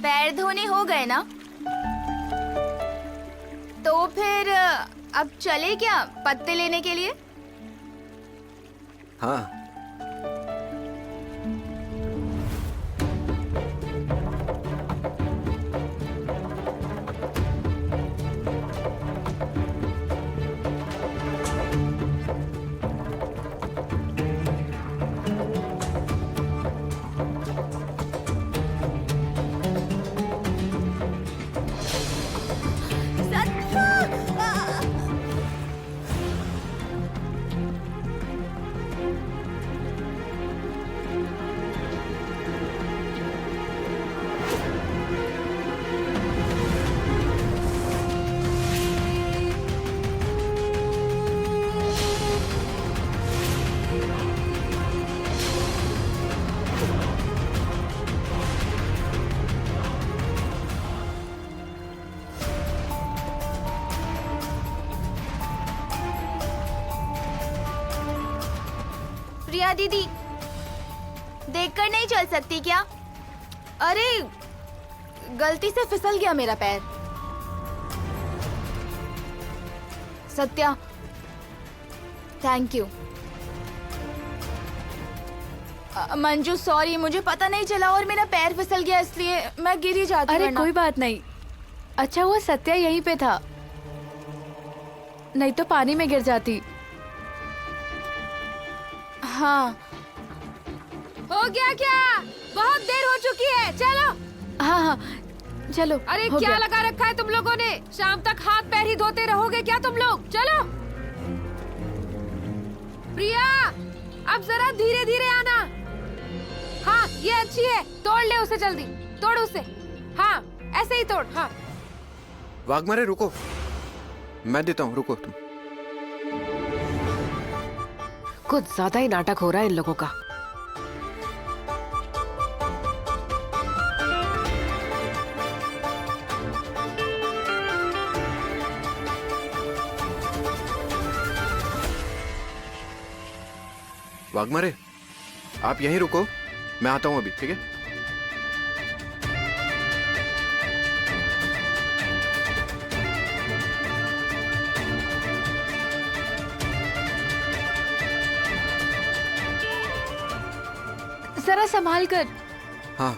पैर धोने हो गए ना? तो फिर अब चले क्या पत्ते लेने के लिए? हाँ। प्रिया दीदी, देखकर नहीं चल सकती क्या? अरे गलती से फिसल गया मेरा पैर। Satya, thank you. Manju sorry, मुझे पता नहीं चला और मेरा पैर फिसल गया इसलिए मैं गिर ही जाती। अरे कोई बात नहीं। अच्छा हुआ सत्या यहीं पे था, नहीं तो पानी में गिर जाती। हाँ। हो गया क्या? बहुत देर हो चुकी है, चलो। हाँ हाँ चलो। अरे हो क्या गया। लगा रखा है तुम लोगों ने? शाम तक हाथ पैर ही धोते रहोगे क्या तुम लोग? चलो। प्रिया, अब जरा धीरे धीरे आना। हाँ ये अच्छी है, तोड़ ले उसे जल्दी, तोड़ उसे। हाँ ऐसे ही तोड़। हाँ वाघमारे रुको, मैं देता हूँ, रुको तुम। कुछ ज्यादा ही नाटक हो रहा है इन लोगों का। वाघमारे आप यहीं रुको, मैं आता हूँ अभी, ठीक है? जरा संभाल कर। हाँ।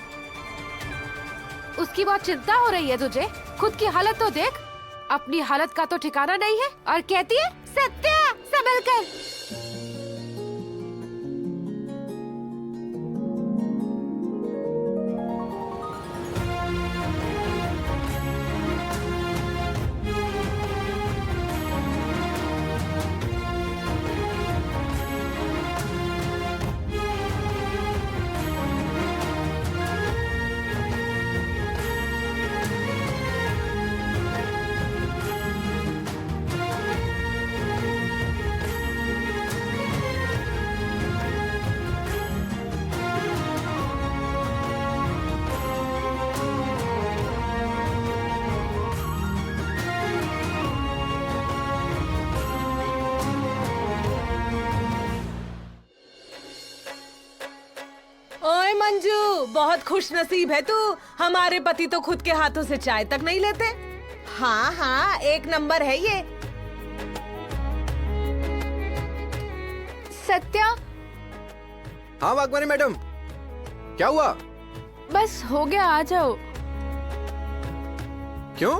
उसकी बहुत चिंता हो रही है तुझे? खुद की हालत तो देख, अपनी हालत का तो ठिकाना नहीं है और कहती है सत्या संभल कर। ओए मंजू, बहुत खुश नसीब है तू। हमारे पति तो खुद के हाथों से चाय तक नहीं लेते। हाँ हाँ, एक नंबर है ये। सत्या। हाँ वाघमारे मैडम, क्या हुआ? बस हो गया, आ जाओ। क्यों?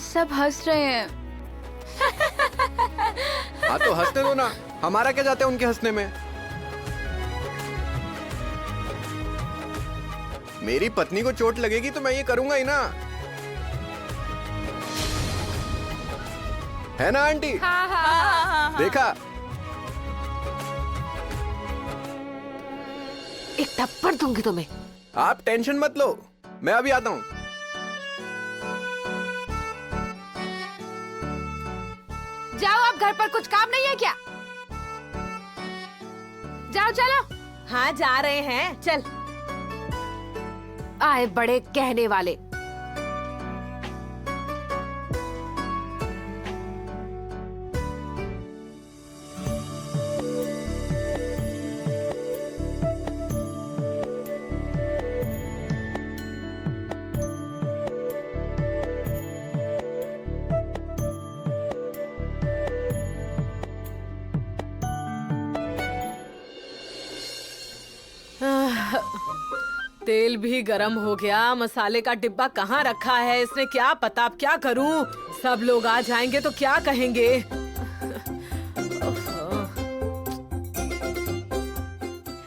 सब हंस रहे हैं। हाँ तो हंसने दो ना, हमारा क्या जाता है उनके हंसने में। मेरी पत्नी को चोट लगेगी तो मैं ये करूंगा ही ना, है ना आंटी? हाँ हाँ। देखा? एक थप्पड़ दूंगी तुम्हें। आप टेंशन मत लो, मैं अभी आता हूँ। जाओ, अब घर पर कुछ काम नहीं है क्या? जाओ चलो। हाँ जा रहे हैं, चल। आए बड़े कहने वाले। तेल भी गरम हो गया। मसाले का डिब्बा कहाँ रखा है इसने, क्या पता। अब क्या करूं, सब लोग आ जाएंगे तो क्या कहेंगे।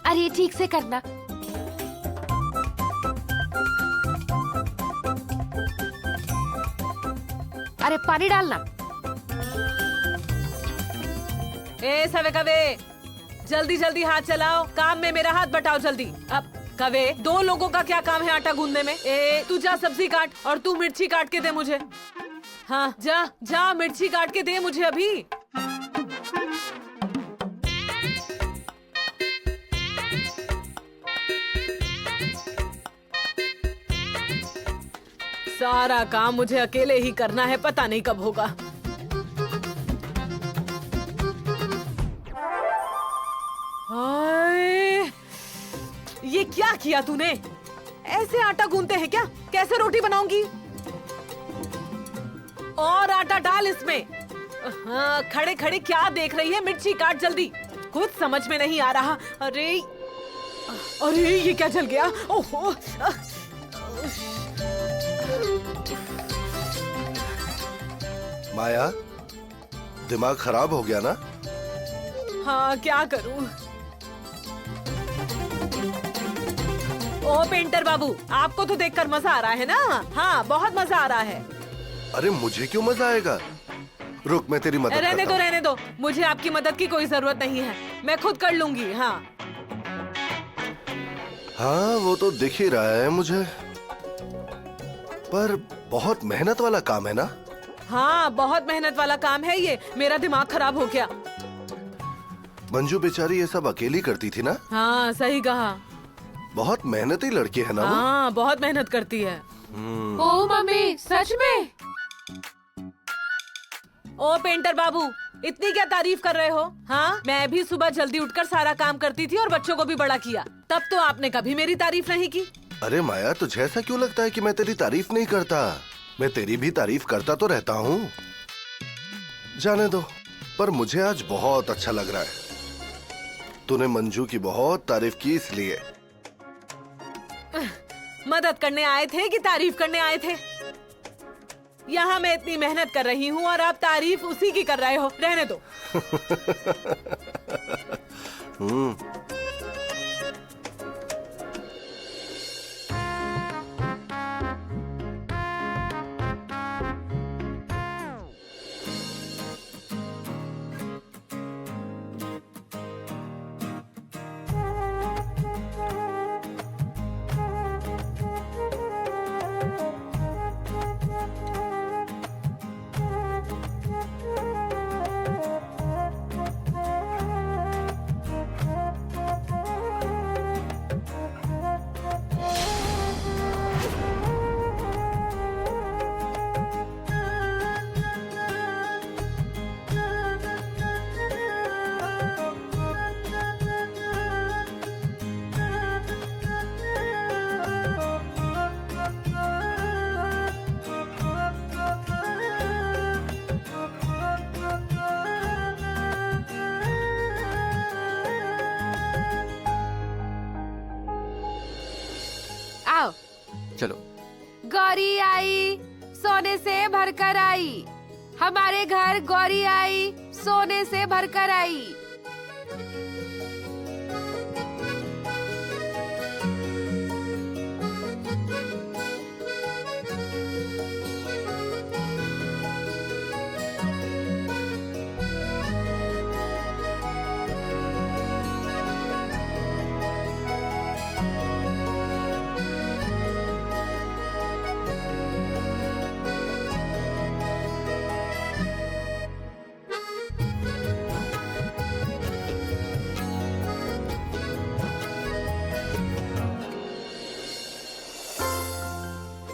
अरे ठीक से करना। अरे पानी डालना। ए सवे कवे, जल्दी जल्दी हाथ चलाओ, काम में मेरा हाथ बटाओ जल्दी। अब कवे, 2 लोगों का क्या काम है आटा गूंदने में। ए तू जा सब्जी काट और तू मिर्ची काट के दे मुझे। हाँ जा जा, मिर्ची काट के दे मुझे अभी। सारा काम मुझे अकेले ही करना है, पता नहीं कब होगा। हाय, ये क्या किया तूने? ऐसे आटा गूंथते हैं क्या? कैसे रोटी बनाऊंगी? और आटा डाल इसमें। हाँ, खड़े खड़े क्या देख रही है? मिर्ची काट जल्दी। कुछ समझ में नहीं आ रहा। अरे अरे ये क्या जल गया? ओहो, माया, दिमाग खराब हो गया ना? हाँ क्या करूं? ओ पेंटर बाबू, आपको तो देखकर मजा आ रहा है ना? हाँ बहुत मजा आ रहा है। अरे मुझे क्यों मजा आएगा? रुक, मैं तेरी मदद रहने करता दो हूँ। रहने दो, मुझे आपकी मदद की कोई जरूरत नहीं है, मैं खुद कर लूंगी। हाँ हाँ वो तो दिख ही रहा है मुझे, पर बहुत मेहनत वाला काम है ना? हाँ बहुत मेहनत वाला काम है ये। मेरा दिमाग खराब हो गया। मंजू बेचारी ये सब अकेली करती थी ना? हाँ सही कहा। बहुत मेहनती लड़की है ना वो? हाँ बहुत मेहनत करती है। ओ मम्मी, सच में? ओ पेंटर बाबू, इतनी क्या तारीफ कर रहे हो? हाँ मैं भी सुबह जल्दी उठकर सारा काम करती थी और बच्चों को भी बड़ा किया, तब तो आपने कभी मेरी तारीफ नहीं की। अरे माया, तुझे ऐसा क्यों लगता है कि मैं तेरी तारीफ नहीं करता? मैं तेरी भी तारीफ करता तो रहता हूँ। जाने दो, पर मुझे आज बहुत अच्छा लग रहा है। तूने मंजू की बहुत तारीफ की इसलिए। मदद करने आए थे कि तारीफ करने आए थे? यहाँ मैं इतनी मेहनत कर रही हूँ और आप तारीफ उसी की कर रहे हो। रहने दो। आओ। चलो। गौरी आई, सोने से भरकर आई। हमारे घर गौरी आई, सोने से भरकर आई।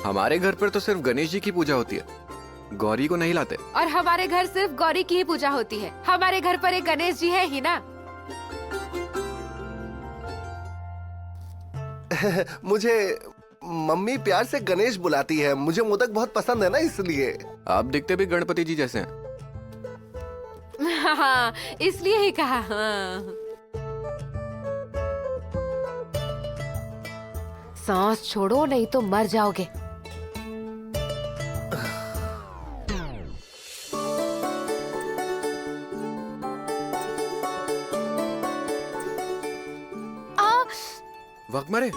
हमारे घर पर तो सिर्फ गणेश जी की पूजा होती है, गौरी को नहीं लाते। और हमारे घर सिर्फ गौरी की ही पूजा होती है। हमारे घर पर एक गणेश जी है ही ना। मुझे मम्मी प्यार से गणेश बुलाती है, मुझे मोदक बहुत पसंद है ना इसलिए। आप दिखते भी गणपति जी जैसे हैं। हाँ इसलिए ही कहा। हाँ। सांस छोड़ो नहीं तो मर जाओगे। वाघमारे,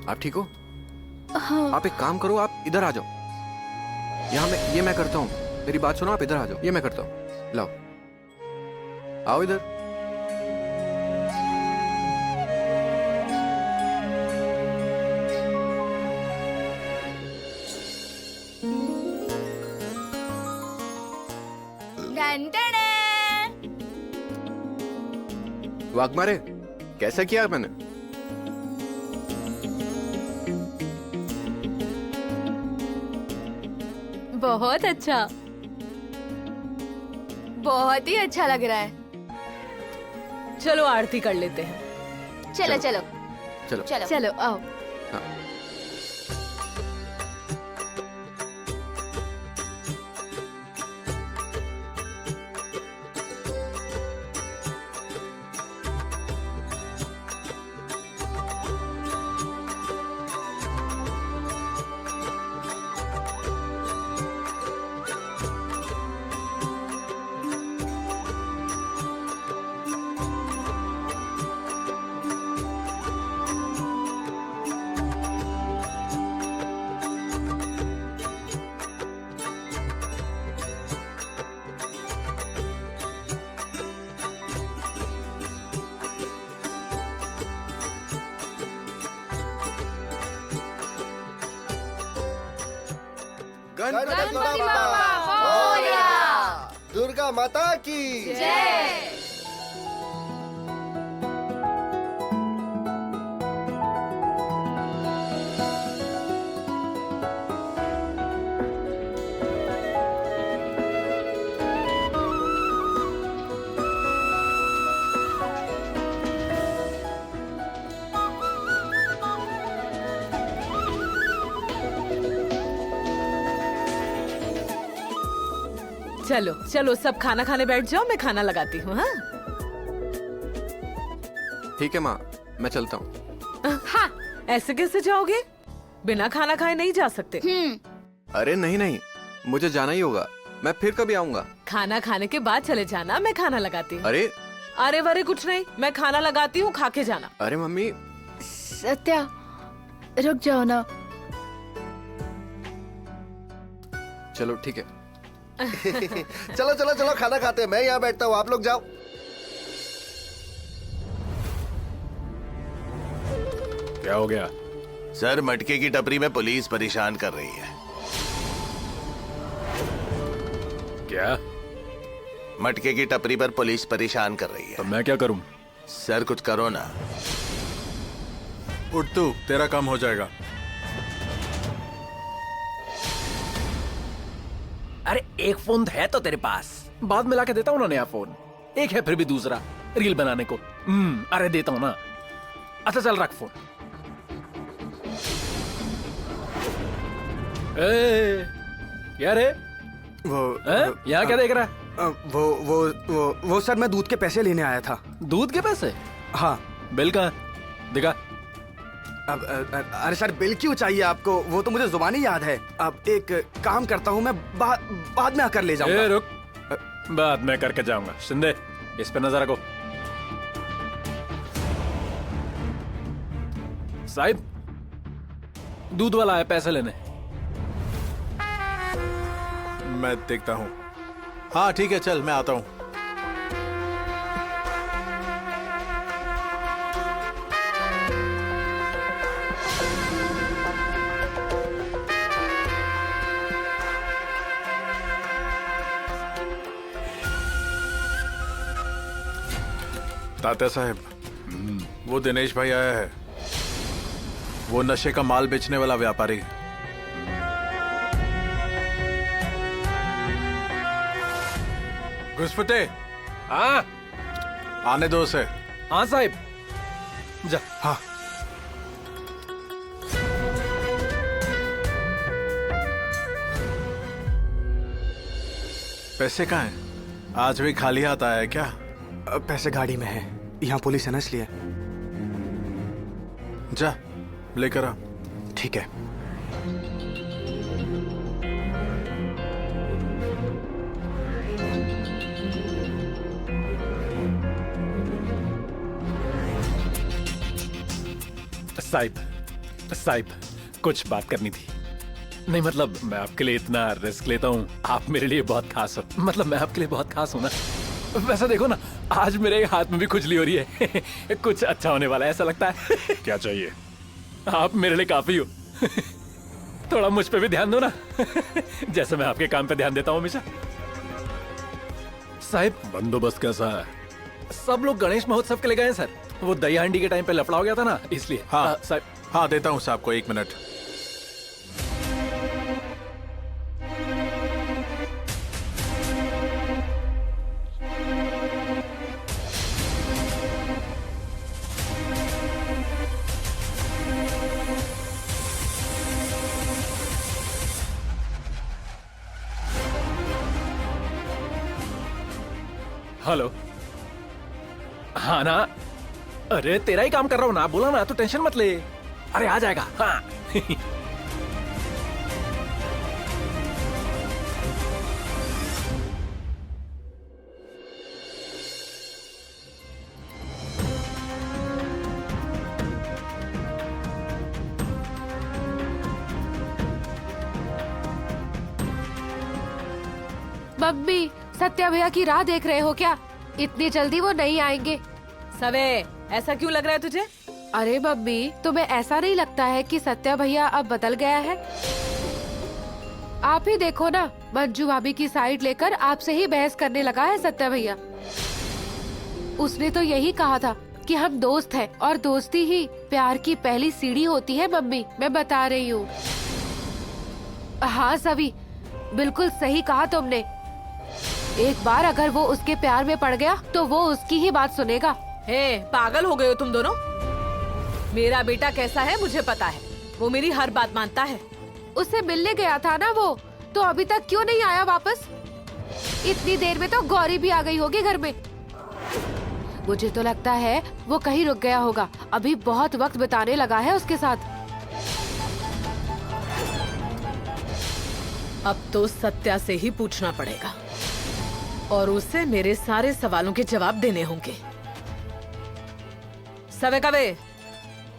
आप ठीक हो? हाँ। आप एक काम करो, आप इधर आ जाओ। ये मैं करता हूँ। मेरी बात सुनो, आप इधर आ जाओ। ये मैं करता हूँ। लाओ, आओ इधर। Done done. वाघमारे, कैसा किया मैंने? बहुत अच्छा, बहुत ही अच्छा लग रहा है। चलो आरती कर लेते हैं। चलो चलो चलो चलो। चलो आओ। हाँ। गणपति बाप्पा मोरया। दुर्गा माता की जय। चलो चलो, सब खाना खाने बैठ जाओ, मैं खाना लगाती हूँ। हाँ ठीक है माँ, मैं चलता हूँ। हाँ, ऐसे कैसे जाओगे? बिना खाना खाए नहीं जा सकते। अरे नहीं नहीं, मुझे जाना ही होगा। मैं फिर कभी आऊंगा। खाना खाने के बाद चले जाना, मैं खाना लगाती हूँ। अरे अरे वरे कुछ नहीं, मैं खाना लगाती हूँ, खा के जाना। अरे मम्मी, सत्या रुक जाओ ना। चलो ठीक है। चलो चलो चलो, खाना खाते हैं। मैं यहाँ बैठता हूँ, आप लोग जाओ। क्या हो गया? सर, मटके की टपरी में पुलिस परेशान कर रही है। क्या? मटके की टपरी पर पुलिस परेशान कर रही तो है। मैं क्या करूं? सर कुछ करो ना। उठ तू, तेरा काम हो जाएगा। अरे एक फोन है तो तेरे पास, बाद में लाके देता हूँ ना नया फोन। एक है फिर भी दूसरा रील बनाने को। अरे देता हूँ ना। अच्छा चल रख फोन। क्या रे? यहाँ क्या देख रहा है? वो सर, मैं दूध के पैसे लेने आया था। दूध के पैसे? हाँ। बिल कहाँ है? दिखा। अरे सर, बिल क्यों चाहिए आपको? वो तो मुझे जुबानी याद है। अब एक काम करता हूँ, मैं बाद में आकर ले जाऊंगा। रुक, बाद में करके जाऊंगा। शिंदे, इस पे नजर रखो। साहिब, दूध वाला है, पैसे लेने। मैं देखता हूँ। हाँ ठीक है, चल मैं आता हूँ। तात्या साहब, वो दिनेश भाई आया है। वो नशे का माल बेचने वाला व्यापारी। घुसपते, हाँ आने दो उसे। हाँ साहिब, जा। हाँ। पैसे कहाँ हैं? आज भी खाली हाथ आया है क्या? पैसे गाड़ी में है, यहाँ पुलिस है ना इसलिए। जा लेकर आ। ठीक है। साहिब कुछ बात करनी थी। नहीं मतलब मैं आपके लिए इतना रिस्क लेता हूँ, आप मेरे लिए बहुत खास हो। मतलब मैं आपके लिए बहुत खास हूँ ना। वैसे देखो ना, आज मेरे हाथ में भी खुजली हो रही है। कुछ अच्छा होने वाला है ऐसा लगता है। क्या चाहिए? आप मेरे लिए काफी हो। थोड़ा मुझ पे भी ध्यान दो ना। जैसे मैं आपके काम पे ध्यान देता हूँ हमेशा। साहिब बंदोबस्त कैसा है? सब लोग गणेश महोत्सव के लिए गए हैं सर। वो दही हांडी के टाइम पे लफड़ा हो गया था ना, इसलिए। हाँ साहब। हाँ, देता हूँ साहब को 1 मिनट। हेलो। हाँ ना, अरे तेरा ही काम कर रहा हूँ ना, बोला ना, तू टेंशन मत ले। अरे आ जाएगा। हाँ। मम्मी, सत्या भैया की राह देख रहे हो क्या? इतनी जल्दी वो नहीं आएंगे। सवे, ऐसा क्यों लग रहा है तुझे? अरे मम्मी, तुम्हें ऐसा नहीं लगता है कि सत्या भैया अब बदल गया है? आप ही देखो ना, मंजू भाभी की साइड लेकर आपसे ही बहस करने लगा है सत्या भैया। उसने तो यही कहा था कि हम दोस्त हैं और दोस्ती ही प्यार की पहली सीढ़ी होती है। मम्मी, मैं बता रही हूँ। हाँ सभी, बिल्कुल सही कहा तुमने। एक बार अगर वो उसके प्यार में पड़ गया तो वो उसकी ही बात सुनेगा। हे, पागल हो गए हो तुम दोनों? मेरा बेटा कैसा है मुझे पता है, वो मेरी हर बात मानता है। उससे मिलने गया था ना वो, तो अभी तक क्यों नहीं आया वापस? इतनी देर में तो गौरी भी आ गई होगी घर में। मुझे तो लगता है वो कहीं रुक गया होगा, अभी बहुत वक्त बिताने लगा है उसके साथ। अब तो सत्या से ही पूछना पड़ेगा और उसे मेरे सारे सवालों के जवाब देने होंगे। सवे कवे,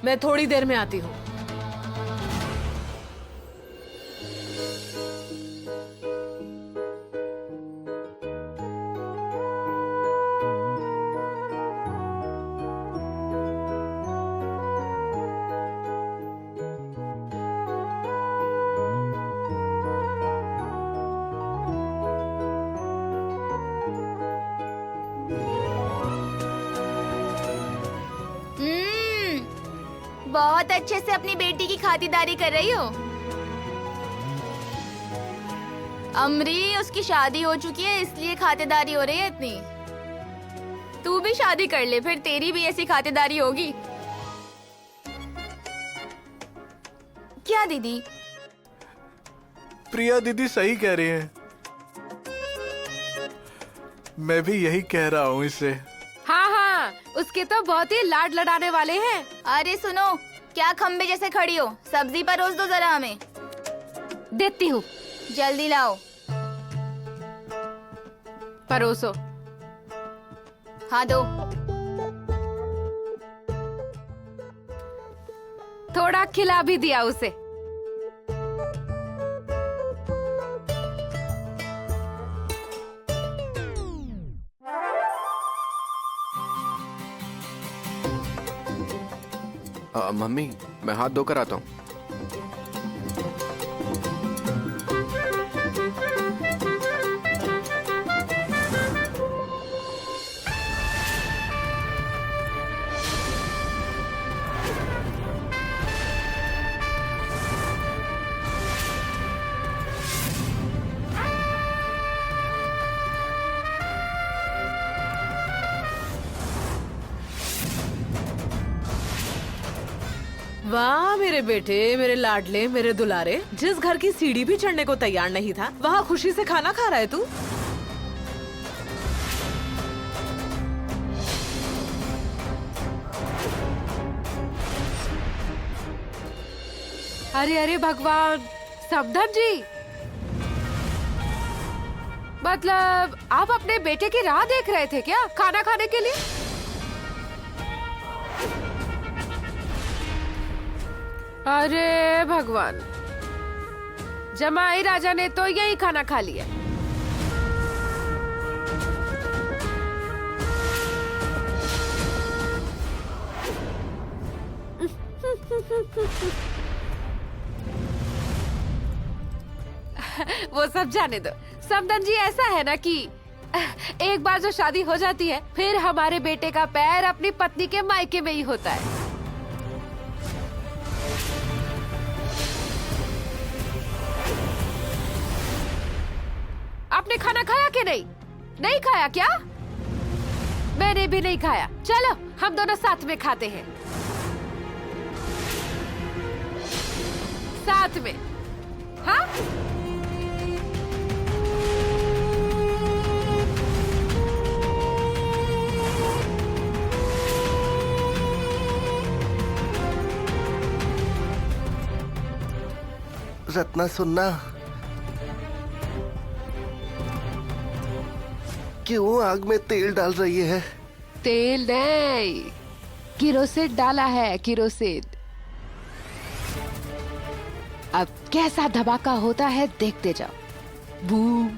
मैं थोड़ी देर में आती हूँ। बहुत अच्छे से अपनी बेटी की खातिरदारी कर रही हो। अमरी, उसकी शादी हो चुकी है इसलिए खातिरदारी हो रही है इतनी। तू भी शादी कर ले, फिर तेरी भी ऐसी खातिरदारी होगी। क्या दीदी? प्रिया दीदी सही कह रही हैं। मैं भी यही कह रहा हूँ इससे। हाँ हाँ, उसके तो बहुत ही लाड लड़ाने वाले हैं। अरे सुनो, क्या खंबे जैसे खड़ी हो? सब्जी परोस दो जरा हमें। देती हूँ, जल्दी लाओ। परोसो। हाँ दो। थोड़ा खिला भी दिया उसे। मम्मी, मैं हाथ धोकर आता हूँ। वाह मेरे बेटे, मेरे लाडले, मेरे दुलारे। जिस घर की सीढ़ी भी चढ़ने को तैयार नहीं था, वहाँ खुशी से खाना खा रहा है तू। अरे अरे भगवान, समधन जी, मतलब आप अपने बेटे की राह देख रहे थे क्या खाना खाने के लिए? अरे भगवान, जमाई राजा ने तो यही खाना खा लिया। वो सब जाने दो समधन जी। ऐसा है ना कि एक बार जो शादी हो जाती है फिर हमारे बेटे का पैर अपनी पत्नी के मायके में ही होता है। आपने खाना खाया कि नहीं? नहीं खाया क्या? मैंने भी नहीं खाया। चलो हम दोनों साथ में खाते हैं, साथ में। हाँ, रत्ना सुनना, क्यों आग में तेल डाल रही है? तेल नहीं, किरोसिन डाला है, किरोसिन। अब कैसा धमाका होता है देखते जाओ। बूम।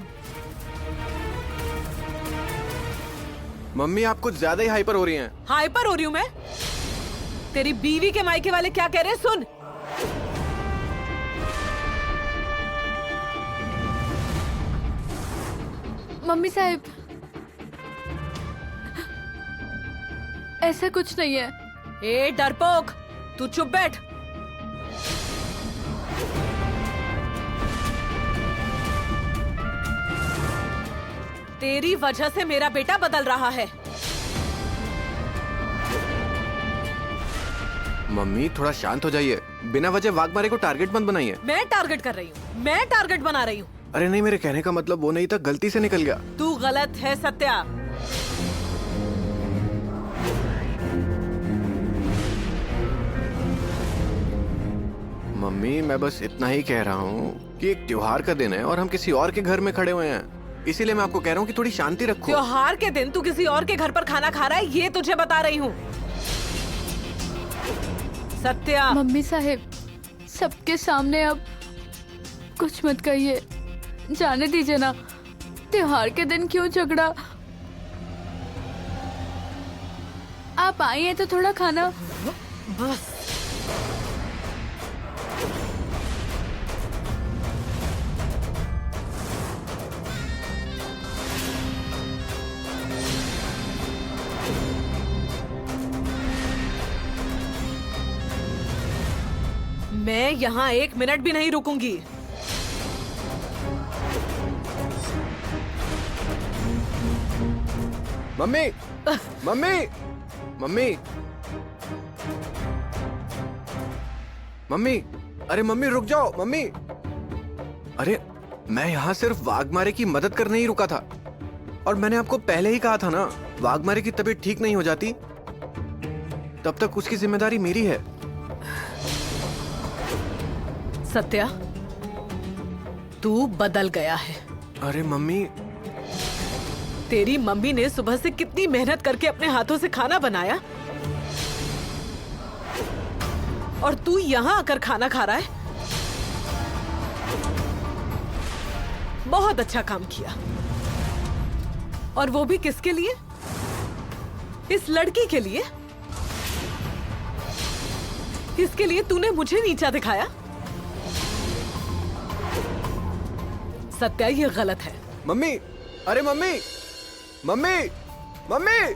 मम्मी आप कुछ ज्यादा ही हाइपर हो रही हैं। हाइपर हो रही हूँ मैं? तेरी बीवी के मायके वाले क्या कह रहे हैं सुन। मम्मी साहब, ऐसा कुछ नहीं है। ए डरपोक, तू चुप बैठ। तेरी वजह से मेरा बेटा बदल रहा है। मम्मी थोड़ा शांत हो जाइए, बिना वजह वाघमारे को टारगेट मत बनाइए। मैं टारगेट कर रही हूँ, मैं टारगेट बना रही हूँ। अरे नहीं, मेरे कहने का मतलब वो नहीं था, गलती से निकल गया। तू गलत है सत्या। मम्मी मैं बस इतना ही कह रहा हूँ कि एक त्योहार का दिन है और हम किसी और के घर में खड़े हुए हैं, इसीलिए मैं आपको कह रहा हूँ कि थोड़ी शांति रखो। त्योहार के दिन तू किसी और के घर पर खाना खा रहा है, ये तुझे बता रही हूँ। सत्या, मम्मी साहब, सबके सामने अब कुछ मत कहिए, जाने दीजिए ना। त्योहार के दिन क्यों झगड़ा? आप आई हैं तो थोड़ा खाना। बस मैं यहाँ 1 मिनट भी नहीं रुकूंगी। मम्मी, मम्मी, मम्मी, मम्मी, अरे मम्मी रुक जाओ मम्मी। अरे मैं यहाँ सिर्फ वाघमारे की मदद करने ही रुका था, और मैंने आपको पहले ही कहा था ना, वाघमारे की तबीयत ठीक नहीं हो जाती तब तक उसकी जिम्मेदारी मेरी है। सत्या, तू बदल गया है। अरे मम्मी, तेरी मम्मी ने सुबह से कितनी मेहनत करके अपने हाथों से खाना बनाया, और तू यहाँ आकर खाना खा रहा है। बहुत अच्छा काम किया, और वो भी किसके लिए? इस लड़की के लिए। इसके लिए तूने मुझे नीचा दिखाया। सत्या, ये गलत है। मम्मी, अरे मम्मी, मम्मी, मम्मी।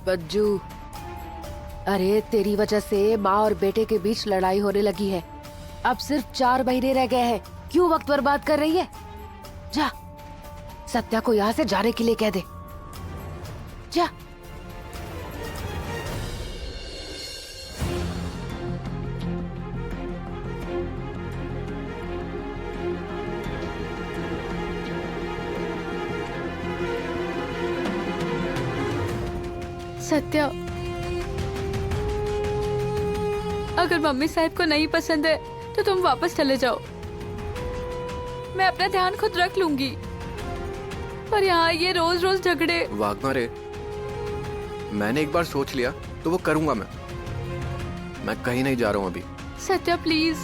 बज्जू, अरे तेरी वजह से माँ और बेटे के बीच लड़ाई होने लगी है। अब सिर्फ 4 महीने रह गए हैं, क्यों वक्त बर्बाद कर रही है? जा, सत्या को यहाँ से जाने के लिए कह दे। जा। सत्या, अगर मम्मी साहब को नहीं पसंद है तो तुम वापस चले जाओ। मैं अपना ध्यान खुद रख लूंगी। पर यहाँ ये रोज रोज झगड़े। वाघमारे, मैंने एक बार सोच लिया तो वो करूंगा। मैं कहीं नहीं जा रहा हूँ अभी। सत्या प्लीज।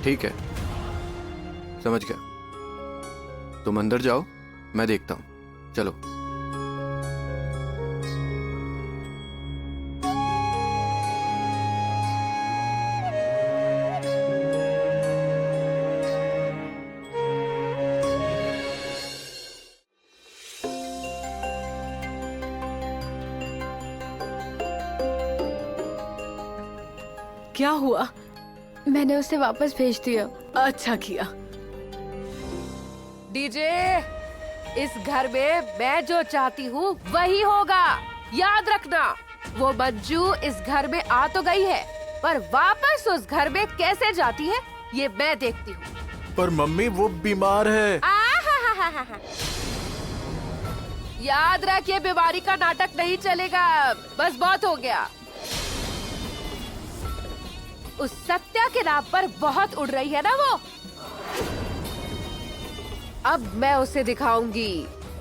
ठीक है, समझ गया। तुम अंदर जाओ, मैं देखता हूँ। चलो। क्या हुआ? मैंने उसे वापस भेज दिया। अच्छा किया। डीजे, इस घर में मैं जो चाहती हूँ वही होगा, याद रखना। वो मंजू इस घर में आ तो गई है, पर वापस उस घर में कैसे जाती है ये मैं देखती हूँ। पर मम्मी वो बीमार है। याद रख, ये बीमारी का नाटक नहीं चलेगा। बस बहुत हो गया। उस सत्या के नाम पर बहुत उड़ रही है ना वो। अब मैं उसे दिखाऊंगी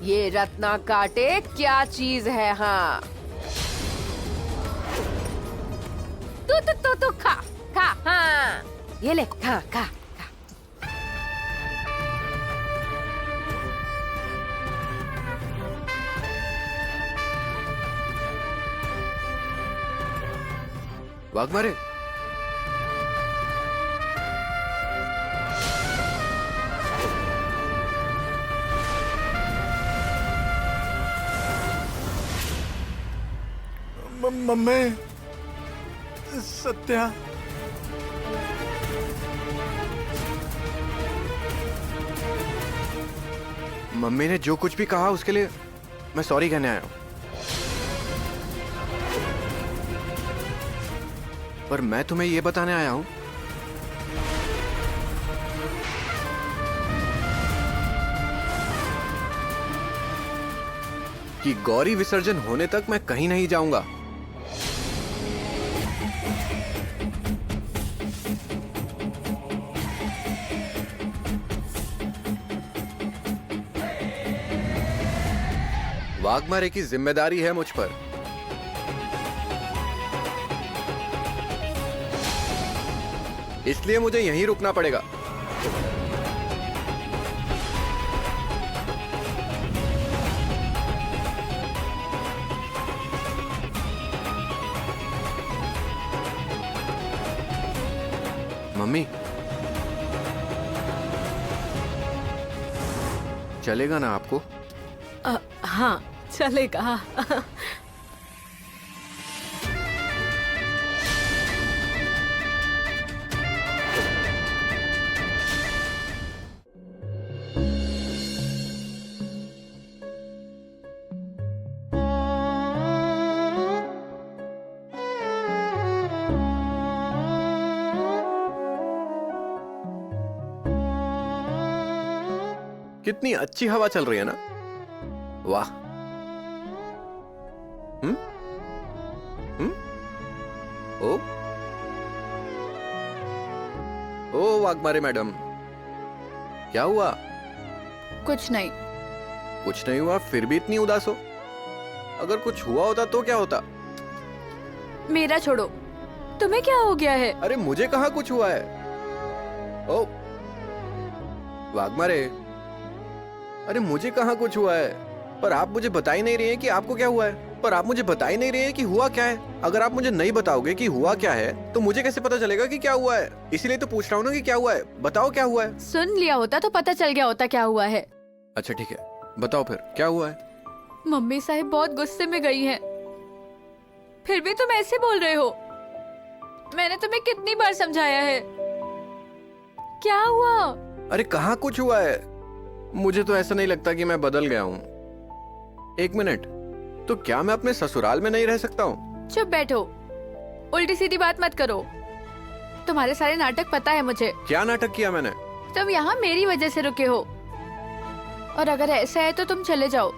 ये रत्ना काटे क्या चीज है। हाँ, तू खा खा। हाँ, ये ले, खा खा। वाघमारे, मम्मी, सत्या। मम्मी ने जो कुछ भी कहा उसके लिए मैं सॉरी कहने आया हूँ। पर मैं तुम्हें ये बताने आया हूँ कि गौरी विसर्जन होने तक मैं कहीं नहीं जाऊंगा। वाघमारे की जिम्मेदारी है मुझ पर। इसलिए मुझे यहीं रुकना पड़ेगा। मम्मी, चलेगा ना आपको? हाँ, चलेगा। कितनी अच्छी हवा चल रही है ना। वाह। ओ ओ वाघमारे मैडम, क्या हुआ? कुछ नहीं। कुछ नहीं हुआ फिर भी इतनी उदास हो? अगर कुछ हुआ होता तो क्या होता? मेरा छोड़ो, तुम्हें क्या हो गया है? अरे मुझे कहाँ कुछ हुआ है। ओ वाघमारे, अरे मुझे कहाँ कुछ हुआ है। पर आप मुझे बता ही नहीं रहे हैं कि आपको क्या हुआ है। पर आप मुझे बता ही नहीं रहे हैं कि हुआ क्या है। अगर आप मुझे नहीं बताओगे कि हुआ क्या है तो मुझे कैसे पता चलेगा कि क्या हुआ है। इसीलिए तो पूछ रहा हूँ ना कि क्या हुआ है। बताओ क्या हुआ है। सुन लिया होता तो पता चल गया होता क्या हुआ है। अच्छा ठीक है, बताओ फिर क्या हुआ है। मम्मी साहिब बहुत गुस्से में गई हैं। फिर भी तुम ऐसे बोल रहे हो। मैंने तुम्हें कितनी बार समझाया है। क्या हुआ? अरे कहाँ कुछ हुआ है। मुझे तो ऐसा नहीं लगता कि मैं बदल गया हूँ। एक मिनट, तो क्या मैं अपने ससुराल में नहीं रह सकता हूँ? चुप बैठो, उल्टी सीधी बात मत करो। तुम्हारे सारे नाटक पता है मुझे। क्या नाटक किया मैंने? तुम यहाँ मेरी वजह से रुके हो। और अगर ऐसा है तो तुम चले जाओ,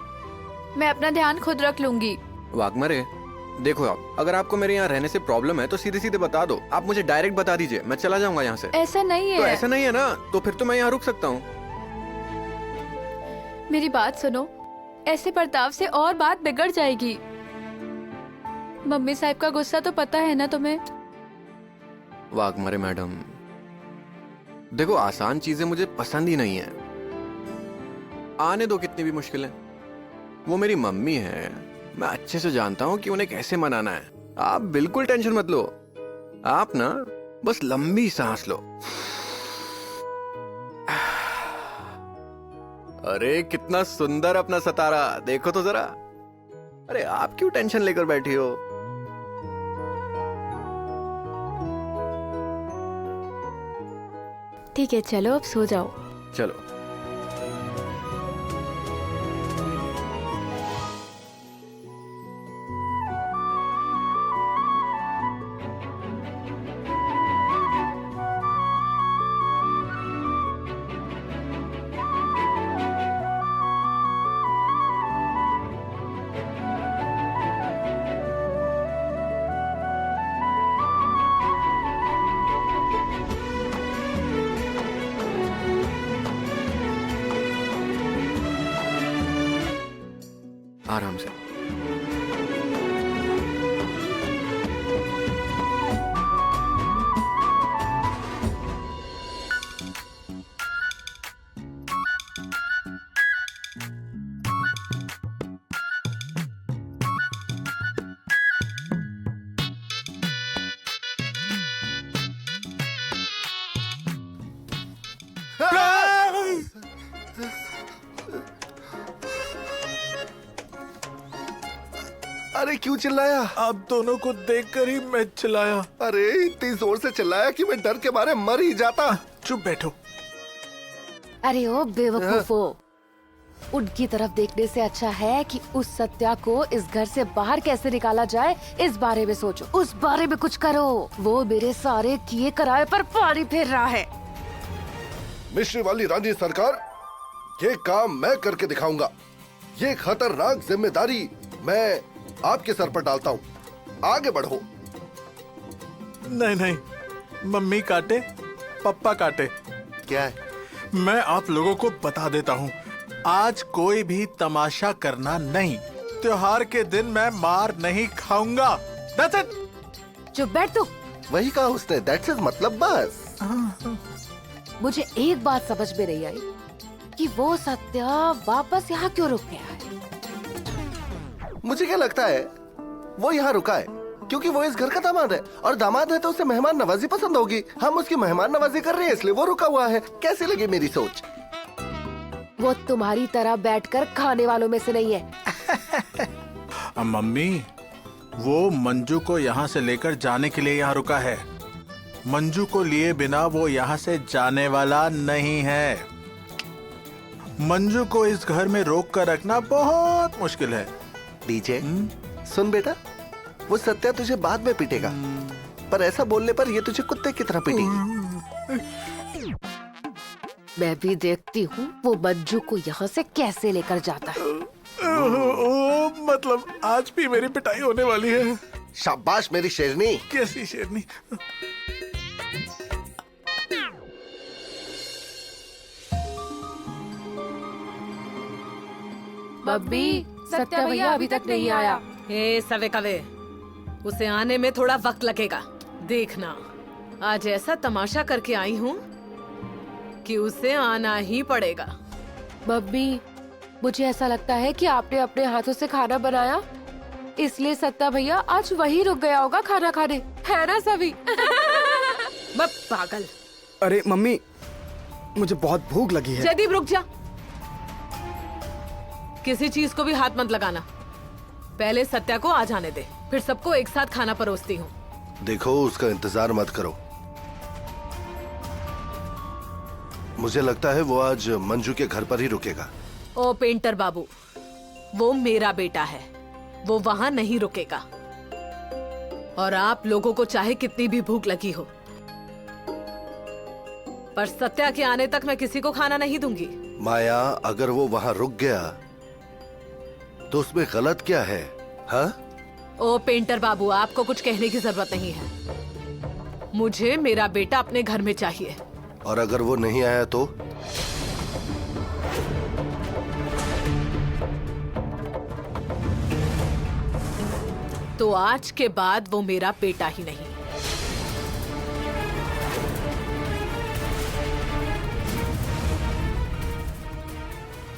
मैं अपना ध्यान खुद रख लूंगी। वाघमारे, देखो आप, अगर आपको मेरे यहाँ रहने से प्रॉब्लम है तो सीधे सीधे बता दो। आप मुझे डायरेक्ट बता दीजिए, मैं चला जाऊंगा यहाँ से। ऐसा नहीं तो है। ऐसा नहीं है ना, तो फिर तो मैं यहाँ रुक सकता हूँ। मेरी बात सुनो, ऐसे बर्ताव से और बात बिगड़ जाएगी। मम्मी साहब का गुस्सा तो पता है ना तुम्हें। वाघमारे मैडम, देखो आसान चीजें मुझे पसंद ही नहीं है। आने दो कितनी भी मुश्किलें, वो मेरी मम्मी है, मैं अच्छे से जानता हूं कि उन्हें कैसे मनाना है। आप बिल्कुल टेंशन मत लो, आप ना बस लंबी सांस लो। अरे कितना सुंदर अपना सतारा, देखो तो जरा। अरे आप क्यों टेंशन लेकर बैठी हो? ठीक है, चलो अब सो जाओ। चलो। आराम से। अरे क्यों चिल्लाया? आप दोनों को देखकर ही मैं चिल्लाया। अरे इतनी जोर से चिल्लाया कि मैं डर के मारे मर ही जाता। चुप बैठो। अरे ओ बेवकूफो, उनकी तरफ देखने से अच्छा है कि उस सत्या को इस घर से बाहर कैसे निकाला जाए इस बारे में सोचो, उस बारे में कुछ करो। वो मेरे सारे किए कराए पर पानी फेर रहा है। मिश्री वाली रानी सरकार, ये काम मैं करके दिखाऊंगा। ये खतरनाक जिम्मेदारी मैं आपके सर पर डालता हूँ। आगे बढ़ो। नहीं नहीं, मम्मी काटे पप्पा काटे। क्या है? मैं आप लोगों को बता देता हूँ, आज कोई भी तमाशा करना नहीं। त्योहार के दिन मैं मार नहीं खाऊंगा। That's it. चुप बैठ तू। वही कहा उसने, दैट्स इट, मतलब बस। मुझे एक बात समझ में नहीं आई कि वो सत्या वापस यहाँ क्यों रुक गया है। मुझे क्या लगता है वो यहाँ रुका है क्योंकि वो इस घर का दामाद है, और दामाद है तो उसे मेहमान नवाजी पसंद होगी। हम उसकी मेहमान नवाजी कर रहे हैं इसलिए वो रुका हुआ है। कैसी लगी मेरी सोच? वो तुम्हारी तरह बैठकर खाने वालों में से नहीं है। मम्मी, वो मंजू को यहाँ से लेकर जाने के लिए यहाँ रुका है। मंजू को लिए बिना वो यहाँ से जाने वाला नहीं है। मंजू को इस घर में रोक कर रखना बहुत मुश्किल है। डीजे, सुन बेटा, वो सत्या तुझे बाद में पीटेगा, पर ऐसा बोलने पर ये तुझे कुत्ते की तरह पीटेगी। मैं भी देखती हूँ वो मंजू को यहाँ से कैसे लेकर जाता है। मतलब आज भी मेरी पिटाई होने वाली है। शाबाश मेरी शेरनी। कैसी शेरनी? मम्मी, सत्या भैया अभी तक नहीं आया। हे सवे कवे, उसे आने में थोड़ा वक्त लगेगा। देखना, आज ऐसा तमाशा करके आई हूँ कि उसे आना ही पड़ेगा। मम्मी, मुझे ऐसा लगता है कि आपने अपने हाथों से खाना बनाया, इसलिए सत्या भैया आज वही रुक गया होगा खाना खाने, है ना सभी? बस पागल। अरे मम्मी, मुझे बहुत भूख लगी है। जयदीप रुक जा, किसी चीज को भी हाथ मत लगाना। पहले सत्या को आ जाने दे, फिर सबको एक साथ खाना परोसती हूँ। देखो, उसका इंतजार मत करो। मुझे लगता है वो आज मंजू के घर पर ही रुकेगा। ओ पेंटर बाबू, वो मेरा बेटा है, वो वहाँ नहीं रुकेगा। और आप लोगों को चाहे कितनी भी भूख लगी हो, पर सत्या के आने तक मैं किसी को खाना नहीं दूंगी। माया, अगर वो वहाँ रुक गया तो उसमें गलत क्या है? हाँ? ओ पेंटर बाबू, आपको कुछ कहने की जरूरत नहीं है। मुझे मेरा बेटा अपने घर में चाहिए। और अगर वो नहीं आया तो? तो आज के बाद वो मेरा बेटा ही नहीं।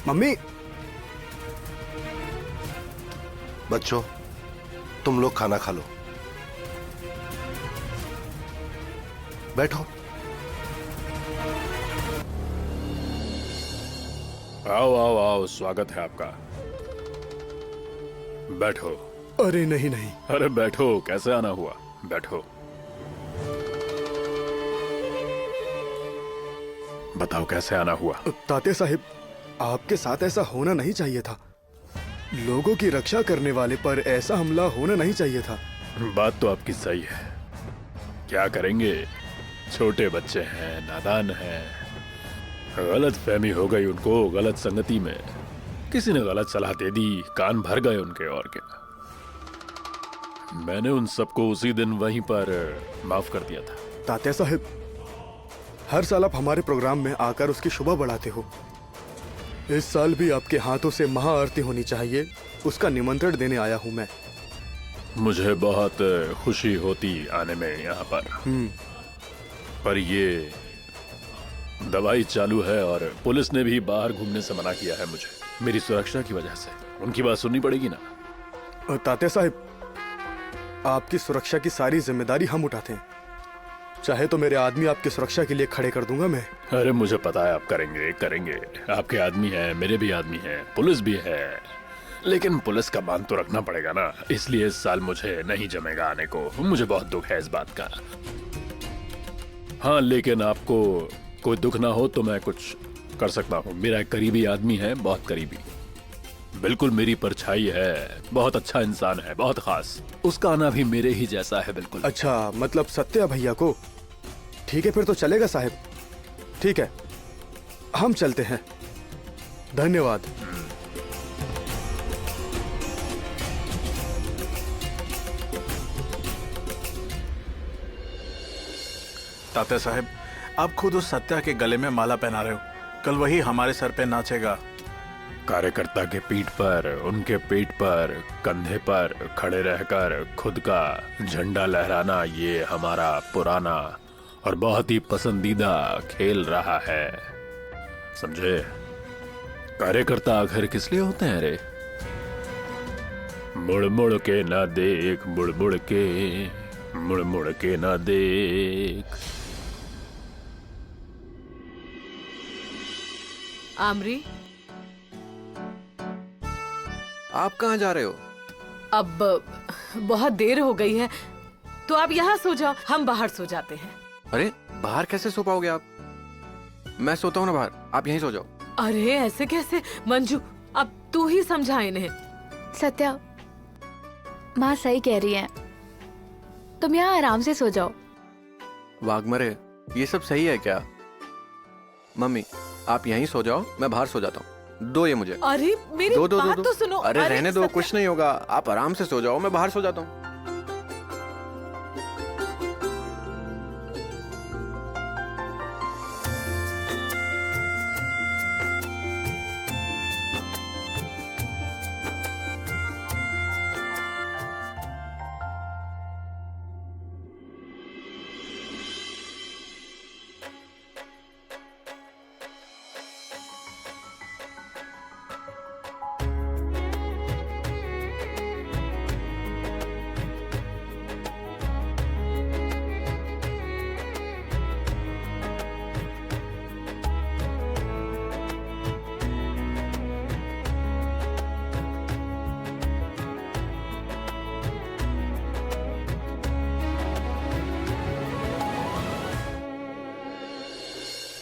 मम्मी, बच्चों, तुम लोग खाना खा लो। बैठो। आओ आओ आओ, स्वागत है आपका। बैठो। अरे नहीं नहीं। अरे बैठो, कैसे आना हुआ? बैठो। बताओ कैसे आना हुआ? तात्या साहिब, आपके साथ ऐसा होना नहीं चाहिए था। लोगों की रक्षा करने वाले पर ऐसा हमला होना नहीं चाहिए था। बात तो आपकी सही है। क्या करेंगे, छोटे बच्चे हैं, नादान हैं। गलत फहमी हो गई उनको, गलत संगति में किसी ने गलत सलाह दे दी, कान भर गए उनके। और क्या, मैंने उन सबको उसी दिन वहीं पर माफ कर दिया था। तात्या साहिब, हर साल आप हमारे प्रोग्राम में आकर उसकी शोभा बढ़ाते हो। इस साल भी आपके हाथों से महाआरती होनी चाहिए, उसका निमंत्रण देने आया हूं मैं। मुझे बहुत खुशी होती आने में यहाँ पर ये दवाई चालू है और पुलिस ने भी बाहर घूमने से मना किया है मुझे, मेरी सुरक्षा की वजह से। उनकी बात सुननी पड़ेगी ना। तात्या साहिब, आपकी सुरक्षा की सारी जिम्मेदारी हम उठाते हैं। चाहे तो मेरे आदमी आपकी सुरक्षा के लिए खड़े कर दूंगा मैं। अरे मुझे पता है आप करेंगे करेंगे। आपके आदमी हैं, मेरे भी आदमी हैं, पुलिस भी है। लेकिन पुलिस का मान तो रखना पड़ेगा ना, इसलिए इस साल मुझे नहीं जमेगा आने को। मुझे बहुत दुख है इस बात का। हाँ, लेकिन आपको कोई दुख ना हो तो मैं कुछ कर सकता हूँ। मेरा एक करीबी आदमी है, बहुत करीबी, बिल्कुल मेरी परछाई है, बहुत अच्छा इंसान है, बहुत खास। उसका आना भी मेरे ही जैसा है बिल्कुल। अच्छा, मतलब सत्या भैया को? ठीक है, फिर तो चलेगा साहब। ठीक है, हम चलते हैं। धन्यवाद। तात्या साहब, आप खुद उस सत्या के गले में माला पहना रहे हो। कल वही हमारे सर पे नाचेगा। कार्यकर्ता के पीठ पर, उनके पेट पर, कंधे पर खड़े रहकर खुद का झंडा लहराना, ये हमारा पुराना और बहुत ही पसंदीदा खेल रहा है, समझे? कार्यकर्ता आखिर किस लिए होते हैं रे? मुड़ मुड़ के ना देख, मुड़ मुड़ के ना देख। आमरी, आप कहाँ जा रहे हो? अब बहुत देर हो गई है, तो आप यहाँ सो जाओ, हम बाहर सो जाते हैं। अरे बाहर कैसे सो पाओगे आप? मैं सोता हूँ ना बाहर, आप यहीं सो जाओ। अरे ऐसे कैसे मंजू, अब तू ही समझा इन्हें। सत्या, माँ सही कह रही है, तुम यहाँ आराम से सो जाओ। वाघमरे, ये सब सही है क्या? मम्मी, आप यहीं सो जाओ, मैं बाहर सो जाता हूँ। दो ये मुझे। अरे मेरी बात तो सुनो। अरे रहने दो, सत्या, कुछ नहीं होगा। आप आराम से सो जाओ, मैं बाहर सो जाता हूँ।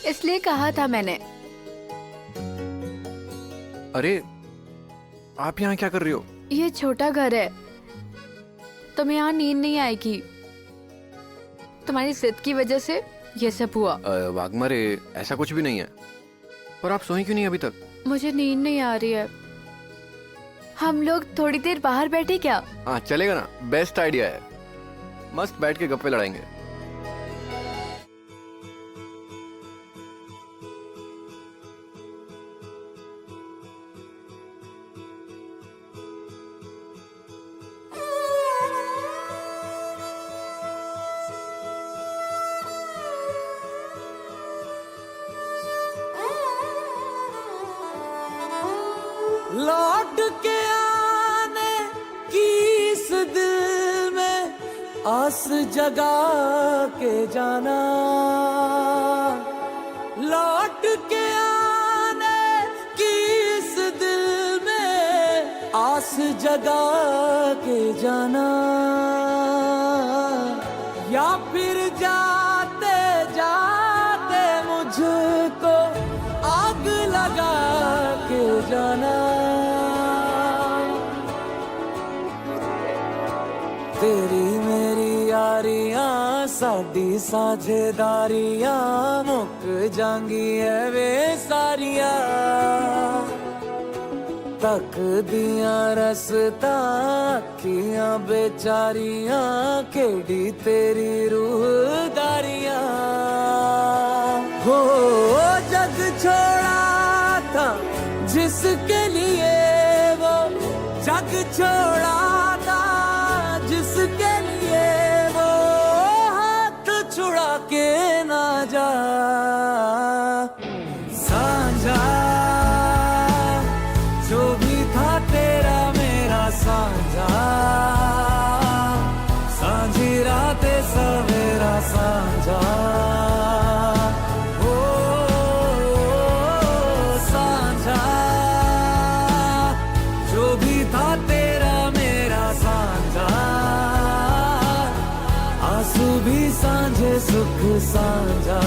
इसलिए कहा था मैंने। अरे आप यहाँ क्या कर रही हो? ये छोटा घर है, तुम्हें यहाँ नींद नहीं आएगी। तुम्हारी जिद की वजह से ये सब हुआ। वाघमरे, ऐसा कुछ भी नहीं है। पर आप सोई क्यों नहीं अभी तक? मुझे नींद नहीं आ रही है। हम लोग थोड़ी देर बाहर बैठे क्या? हाँ चलेगा ना, बेस्ट आइडिया है। मस्त बैठ के गप्पे लड़ाएंगे। लौट के आने की इस दिल में आस जगा के जाना, लौट के आने की इस दिल में आस जगा के जाना, या फिर जाते जाते मुझको आग लगा के जाना। तेरी मेरी यारियां साडी साझेदारियां मुक जांगी है वे सारियां, तक दियां रसता अखियां बेचारियां केड़ी तेरी रूहदारियां। हो जग छोड़ा था जिसके लिए वो जग छोड़ा था, जिसके लिए वो हाथ छुड़ा के ना जा। साझा जो भी था तेरा मेरा साझा, सांझी रातें सवेरा साझा। आंसू भी सांझे सुख सांझा।